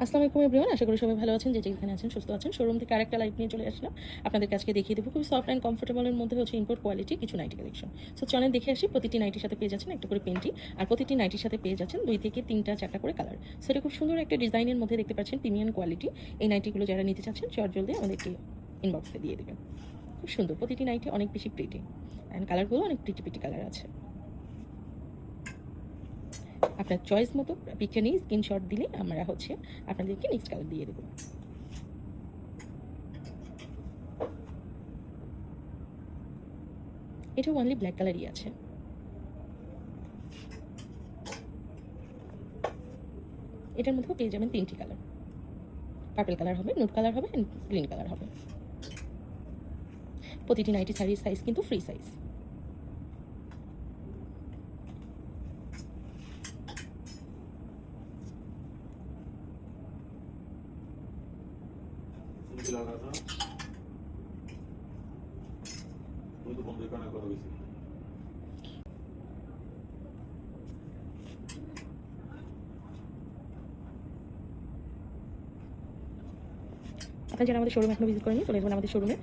আসসালামু আলাইকুম এভরিওয়ান, আশা করি সবাই ভালো আছেন, যে যেখানে আছেন সুস্থ আছেন। শোরুম থেকে আরেকটা লাইভ নিয়ে চলে আসলাম। আপনাদের আজকে দেখিয়ে দেবো খুবই সফট অ্যান্ড কমফোর্টেবলের মধ্যে হচ্ছে ইম্পোর্ট কোয়ালিটি কিছু নাইটি কালেকশন। সো চলেন দেখে আসি। প্রতিটি নাইটির সাথে পেয়ে যাচ্ছেন একটা করে পেন্টি, আর প্রতিটি নাইটির সাথে পেয়ে যাচ্ছেন 2 থেকে 3টা 4টা করে কালার। সো এটা খুব সুন্দর একটা ডিজাইনের মধ্যে দেখতে পাচ্ছেন, প্রিমিয়াম কোয়ালিটি। এই নাইটিগুলো যারা নিতে চাচ্ছেন জলদি আমাদেরকে ইনবক্সে দিয়ে দেবেন। খুব সুন্দর, প্রতিটি নাইটি অনেক বেশি প্রিটি, অ্যান্ড কালারগুলো অনেক প্রিটি কালার আছে। আপনার চয়েস মতো পিকচার নিয়ে স্ক্রিনশট দিলে আমরা হচ্ছে আপনাদেরকে নেক্সট কালার দিয়ে দেবো। এটা অনলি ব্ল্যাক কালারই আছে। এটার মধ্যেও পেয়ে যাবেন 3টি কালার, পার্পল কালার হবে, নুড কালার হবে, অ্যান্ড গ্রিন কালার হবে। প্রতিটি নাইটি শাড়ির সাইজ কিন্তু ফ্রি সাইজ। আপনারা যারা আমাদের শোরুম এখনো ভিজিট করেনি, চলে যাবেন আমাদের শোরুমে।